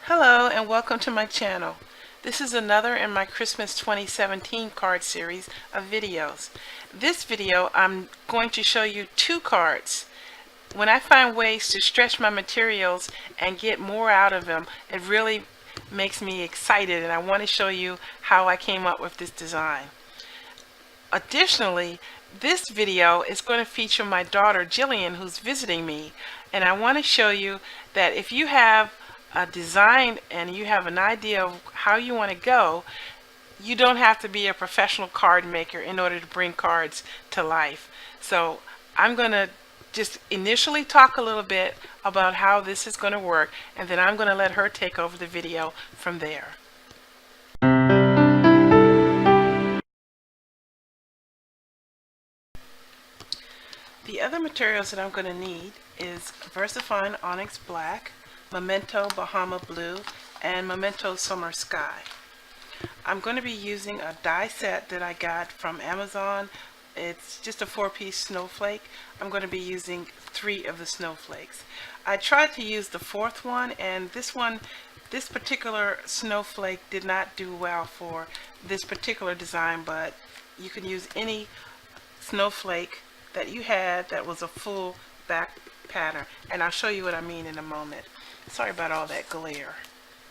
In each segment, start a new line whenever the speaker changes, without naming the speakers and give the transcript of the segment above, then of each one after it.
Hello and welcome to my channel. This is another in my Christmas 2017 card series of videos. This video I'm going to show you two cards. When I find ways to stretch my materials and get more out of them, it really makes me excited, and I want to show you how I came up with this design. Additionally, this video is going to feature my daughter Jillian, who's visiting me, and I want to show you that if you have a design and you have an idea of how you want to go, you don't have to be a professional card maker in order to bring cards to life. So I'm going to just initially talk a little bit about how this is going to work, and then I'm going to let her take over the video from there. The other materials that I'm going to need is Versafine Onyx Black, Memento Bahama Blue, and Memento Summer Sky. I'm going to be using a die set that I got from Amazon. It's just a 4-piece snowflake. I'm going to be using 3 of the snowflakes. I tried to use the 4th one, and this particular snowflake did not do well for this particular design, but you can use any snowflake that you had that was a full back pattern, and I'll show you what I mean in a moment. Sorry about all that glare.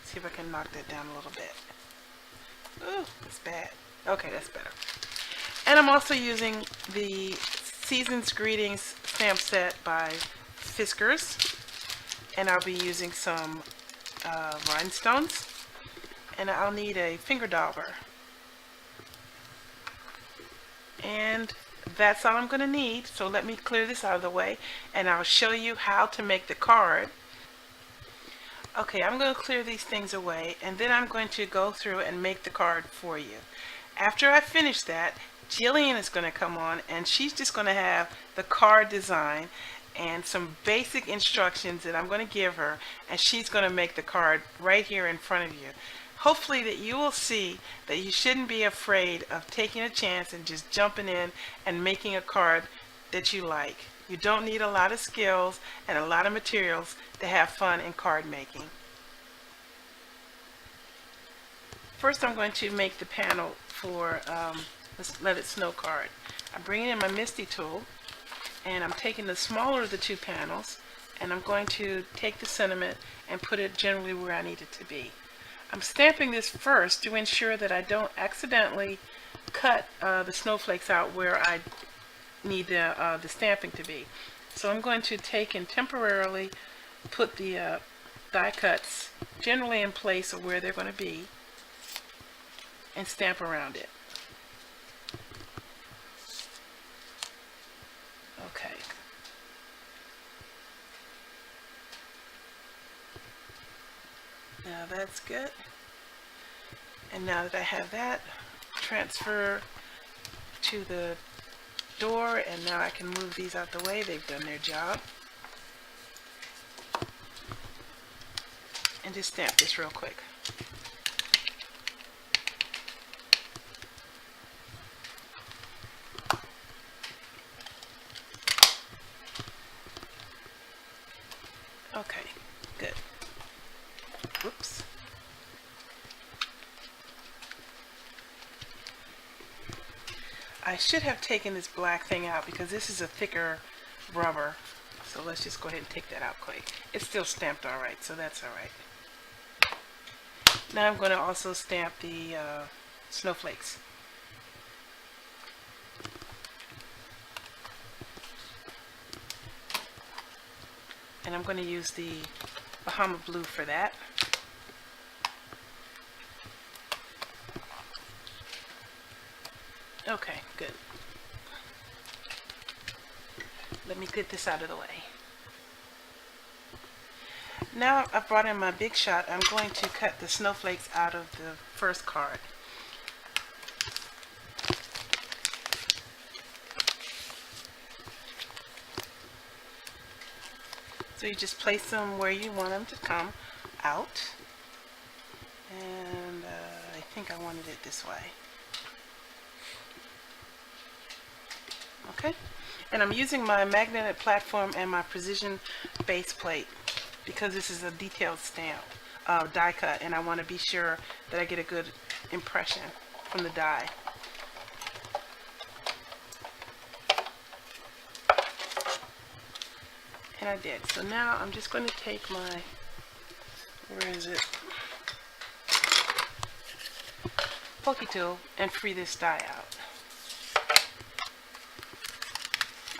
See if I can knock that down a little bit. Ooh, it's bad. Okay, that's better. And I'm also using the Season's Greetings stamp set by Fiskars, and I'll be using some rhinestones, and I'll need a finger dauber. And that's all I'm going to need. So let me clear this out of the way, and I'll show you how to make the card. Okay, I'm going to clear these things away, and then I'm going to go through and make the card for you. After I finish that, Jillian is going to come on, and she's just going to have the card design and some basic instructions that I'm going to give her, and she's going to make the card right here in front of you. Hopefully that you will see that you shouldn't be afraid of taking a chance and just jumping in and making a card that you like. You don't need a lot of skills and a lot of materials to have fun in card making. First, I'm going to make the panel for this Let It Snow card. I'm bringing in my Misty tool, and I'm taking the smaller of the 2 panels, and I'm going to take the sentiment and put it generally where I need it to be. I'm stamping this first to ensure that I don't accidentally cut the snowflakes out where I need the stamping to be. So I'm going to take and temporarily put the die cuts generally in place of where they're going to be and stamp around it. Okay. Now that's good. And now that I have that, transfer to the door, and now I can move these out the way. They've done their job. And just stamp this real quick. Okay, good. Whoops. I should have taken this black thing out because this is a thicker rubber. So let's just go ahead and take that out quick. It's still stamped all right, so that's all right. Now I'm going to also stamp the snowflakes. And I'm going to use the Bahama Blue for that. Okay, good. Let me get this out of the way. Now I've brought in my Big Shot. I'm going to cut the snowflakes out of the first card. So you just place them where you want them to come out. And I think I wanted it this way. Okay, and I'm using my magnetic platform and my precision base plate because this is a detailed stamp. die cut, and I want to be sure that I get a good impression from the die. And I did. So now I'm just going to take my, where is it, pokey tool and free this die out.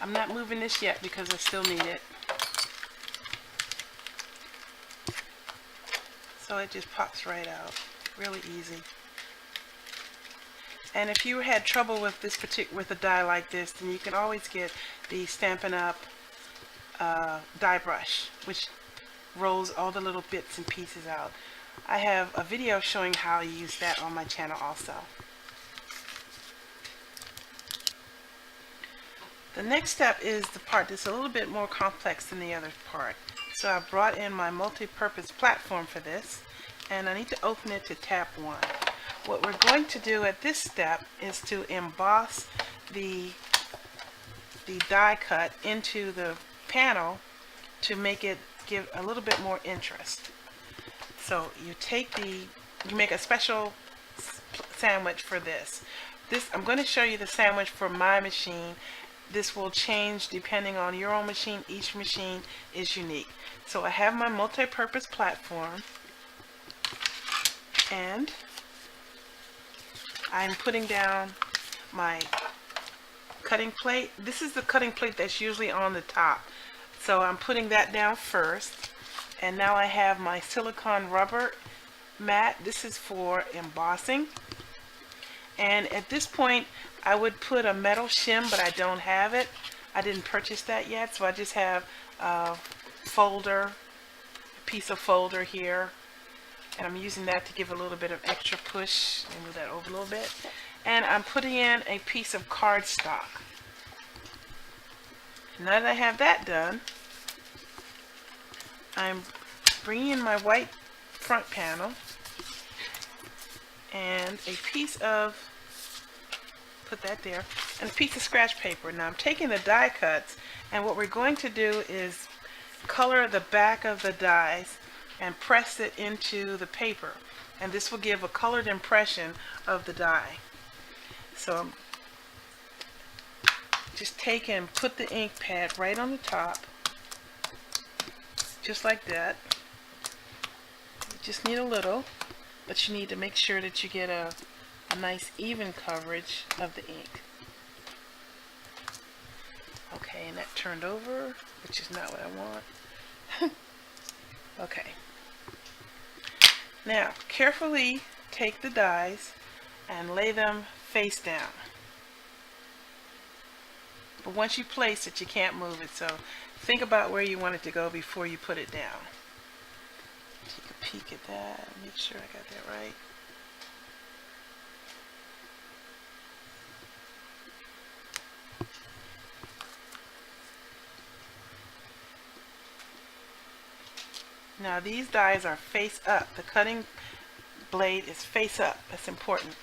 I'm not moving this yet because I still need it. So it just pops right out. Really easy. And if you had trouble with this with a die like this, then you can always get the Stampin' Up! Die brush, which rolls all the little bits and pieces out. I have a video showing how you use that on my channel also. The next step is the part that's a little bit more complex than the other part. So I brought in my multi-purpose platform for this, and I need to open it to tab 1. What we're going to do at this step is to emboss the die cut into the panel to make it give a little bit more interest. So you make a special sandwich for this. I'm going to show you the sandwich for my machine. This will change depending on your own machine. Each machine is unique. So I have my multi-purpose platform, and I'm putting down my cutting plate. This is the cutting plate that's usually on the top. So I'm putting that down first. And now I have my silicone rubber mat. This is for embossing. And at this point, I would put a metal shim, but I don't have it. I didn't purchase that yet, so I just have a piece of folder here. And I'm using that to give a little bit of extra push. Let me move that over a little bit. And I'm putting in a piece of cardstock. Now that I have that done, I'm bringing in my white front panel and a piece of, put that there, and a piece of scratch paper. Now I'm taking the die cuts, and what we're going to do is color the back of the dies and press it into the paper, and this will give a colored impression of the die. So just take and put the ink pad right on the top, just like that. You just need a little, but you need to make sure that you get a nice even coverage of the ink. Okay, and that turned over, which is not what I want. Okay. Now, carefully take the dies and lay them face down. But once you place it, you can't move it, so think about where you want it to go before you put it down. Take a peek at that and make sure I got that right. Now these dies are face up. The cutting blade is face up. That's important.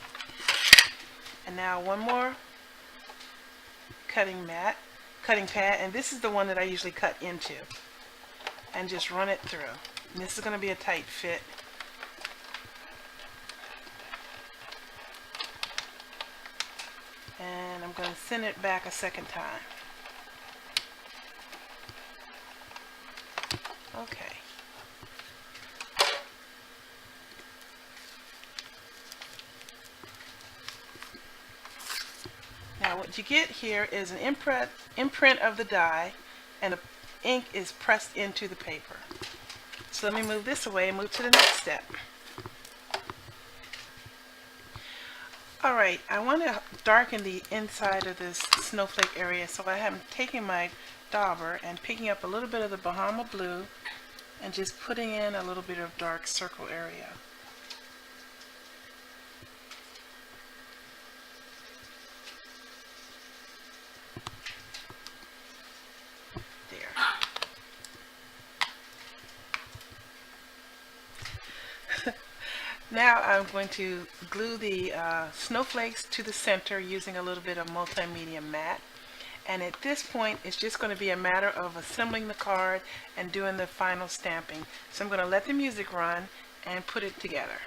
And now one more cutting pad, and this is the one that I usually cut into, and just run it through. And this is going to be a tight fit. And I'm going to send it back a second time. Okay. Now what you get here is an imprint of the die, and the ink is pressed into the paper. So let me move this away and move to the next step. Alright, I want to darken the inside of this snowflake area, so I am taking my dauber and picking up a little bit of the Bahama blue and just putting in a little bit of dark circle area. Now I'm going to glue the snowflakes to the center using a little bit of multimedia matte. And at this point, it's just going to be a matter of assembling the card and doing the final stamping. So I'm going to let the music run, and put it together.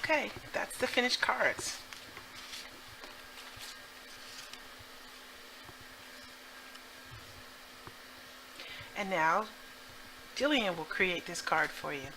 Okay, that's the finished cards. And now, Jillian will create this card for you.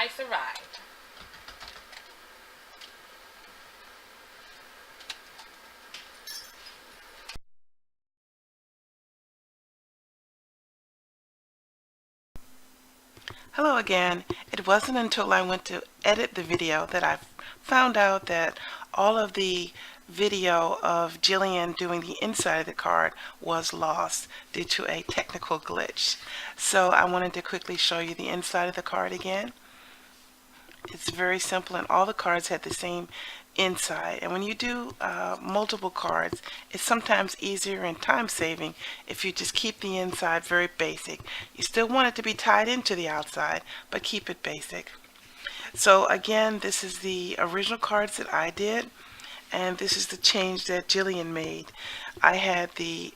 ice arrived.
Hello again. It wasn't until I went to edit the video that I found out that all of the video of Jillian doing the inside of the card was lost due to a technical glitch. So I wanted to quickly show you the inside of the card again. It's very simple, and all the cards had the same inside. And when you do multiple cards, it's sometimes easier and time saving if you just keep the inside very basic. You still want it to be tied into the outside, but keep it basic. So again, this is the original cards that I did, and this is the change that Jillian made. I had the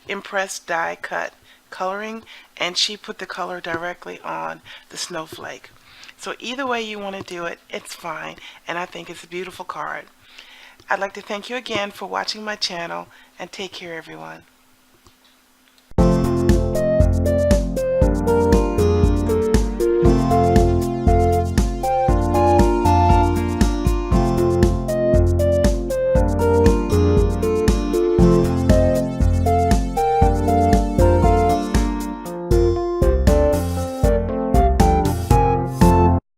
impressed die cut coloring, and she put the color directly on the snowflake. So either way you want to do it, it's fine, and I think it's a beautiful card. I'd like to thank you again for watching my channel, and take care everyone.